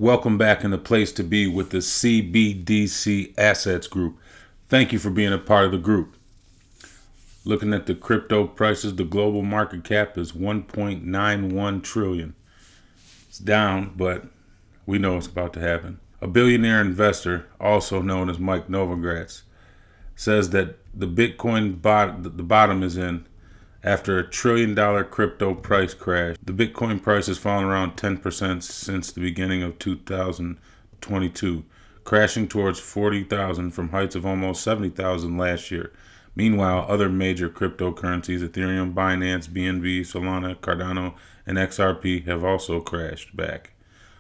welcome back in the place to be with the CBDC Assets Group. Thank you for being a part of the group. Looking at the crypto prices, the global market cap is 1.91 trillion. It's down, but we know it's about to happen. A billionaire investor, also known as Mike Novogratz, says that the Bitcoin the bottom is in after a $1 trillion crypto price crash. The Bitcoin price has fallen around 10% since the beginning of 2022, crashing towards 40,000 from heights of almost 70,000 last year. Meanwhile, other major cryptocurrencies, Ethereum, Binance, BNB, Solana, Cardano, and XRP have also crashed back,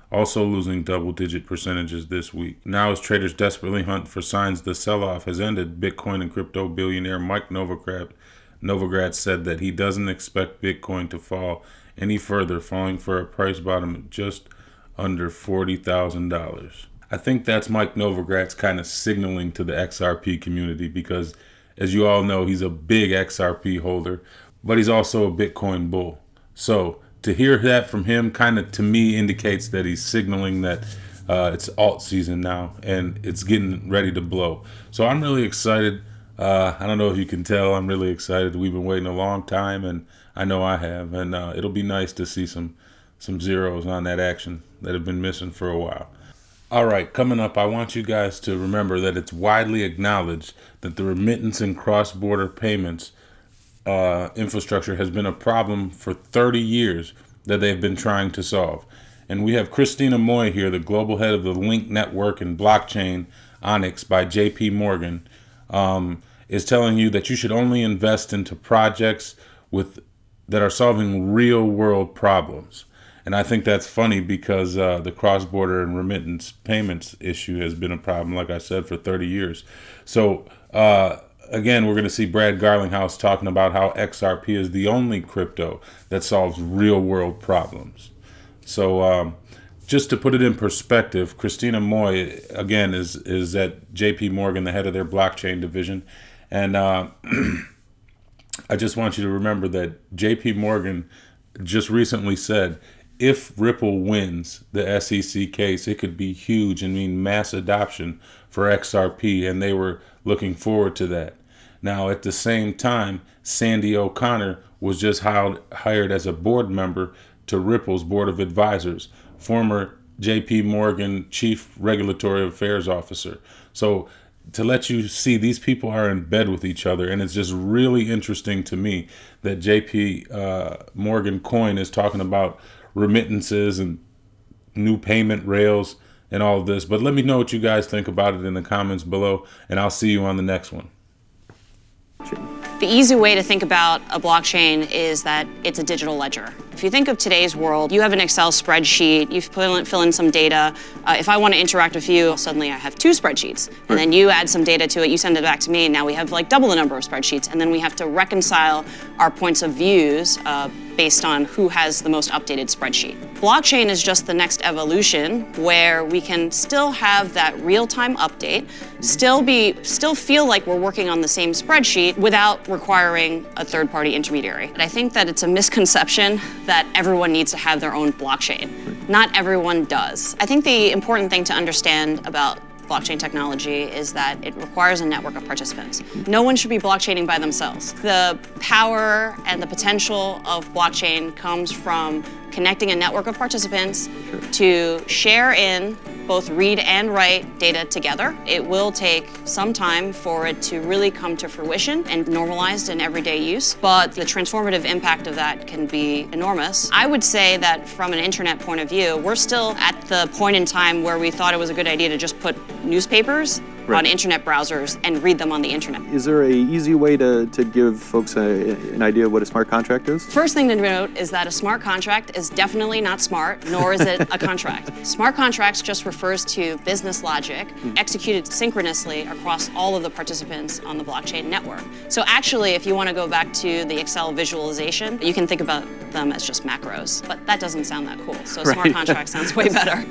also losing double-digit percentages this week. Now, as traders desperately hunt for signs the sell-off has ended, Bitcoin and crypto billionaire Mike Novogratz said that he doesn't expect Bitcoin to fall any further, falling for a price bottom at just under $40,000. I think that's Mike Novogratz kind of signaling to the XRP community because, as you all know, he's a big XRP holder, but he's also a Bitcoin bull. So to hear that from him kind of, to me, indicates that he's signaling that it's alt season now and it's getting ready to blow. So I'm really excited. I don't know if you can tell, I'm really excited. We've been waiting a long time, and I know I have. And it'll be nice to see some zeros on that action that have been missing for a while. All right, coming up, I want you guys to remember that it's widely acknowledged that the remittance and cross-border payments infrastructure has been a problem for 30 years that they've been trying to solve. And we have ChRISTINEMOY here, the global head of the Link Network and blockchain ONYX by JP Morgan, is telling you that you should only invest into projects that are solving real-world problems. And I think that's funny because the cross-border and remittance payments issue has been a problem, like I said, for 30 years. So again, we're going to see Brad Garlinghouse talking about how XRP is the only crypto that solves real-world problems. So just to put it in perspective, ChRISTINEMOY, again, is at JP Morgan, the head of their blockchain division. And I just want you to remember that JP Morgan just recently said, if Ripple wins the SEC case, it could be huge and mean mass adoption for XRP, and they were looking forward to that. Now, at the same time, Sandy O'Connor was just hired as a board member to Ripple's Board of Advisors, former JP Morgan Chief Regulatory Affairs Officer. So to let you see, these people are in bed with each other, and it's just really interesting to me that JP Morgan Coin is talking about remittances and new payment rails and all of this. But let me know what you guys think about it in the comments below, and I'll see you on the next one. The easy way to think about a blockchain is that it's a digital ledger. If you think of today's world, you have an Excel spreadsheet, you fill in some data. If I want to interact with you, suddenly I have 2 spreadsheets. And then you add some data to it, you send it back to me, and now we have like double the number of spreadsheets. And then we have to reconcile our points of views based on who has the most updated spreadsheet. Blockchain is just the next evolution where we can still have that real-time update, still feel like we're working on the same spreadsheet without requiring a third-party intermediary. And I think that it's a misconception that everyone needs to have their own blockchain. Not everyone does. I think the important thing to understand about blockchain technology is that it requires a network of participants. No one should be blockchaining by themselves. The power and the potential of blockchain comes from connecting a network of participants to share in both read and write data together. It will take some time for it to really come to fruition and normalized in everyday use, but the transformative impact of that can be enormous. I would say that from an internet point of view, we're still at the point in time where we thought it was a good idea to just put newspapers on internet browsers and read them on the internet. Is there an easy way to give folks an idea of what a smart contract is? First thing to note is that a smart contract is definitely not smart, nor is it a contract. Smart contracts just refers to business logic executed synchronously across all of the participants on the blockchain network. So actually, if you want to go back to the Excel visualization, you can think about them as just macros, but that doesn't sound that cool. So smart contract sounds way better.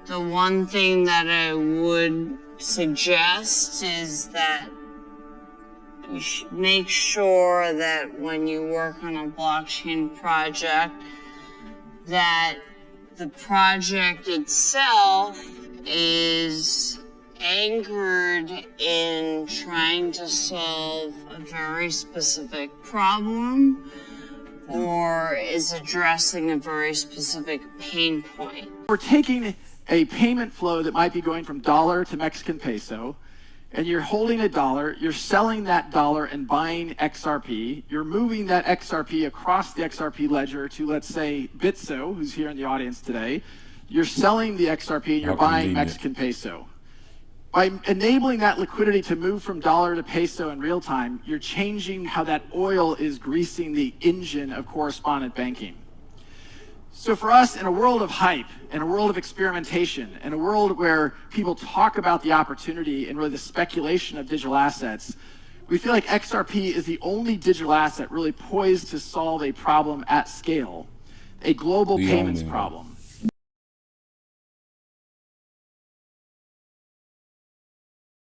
The one thing that I would suggest is that you should make sure that when you work on a blockchain project that The project itself is anchored in trying to solve a very specific problem or is addressing a very specific pain point. We're taking a payment flow that might be going from dollar to Mexican peso, and you're holding a dollar, you're selling that dollar and buying XRP, you're moving that XRP across the XRP ledger to, let's say, Bitso, who's here in the audience today. You're selling the XRP and you're buying Mexican peso. By enabling that liquidity to move from dollar to peso in real time, you're changing how that oil is greasing the engine of correspondent banking. So for us, in a world of hype, in a world of experimentation, in a world where people talk about the opportunity and really the speculation of digital assets, we feel like XRP is the only digital asset really poised to solve a problem at scale, a global payments problem.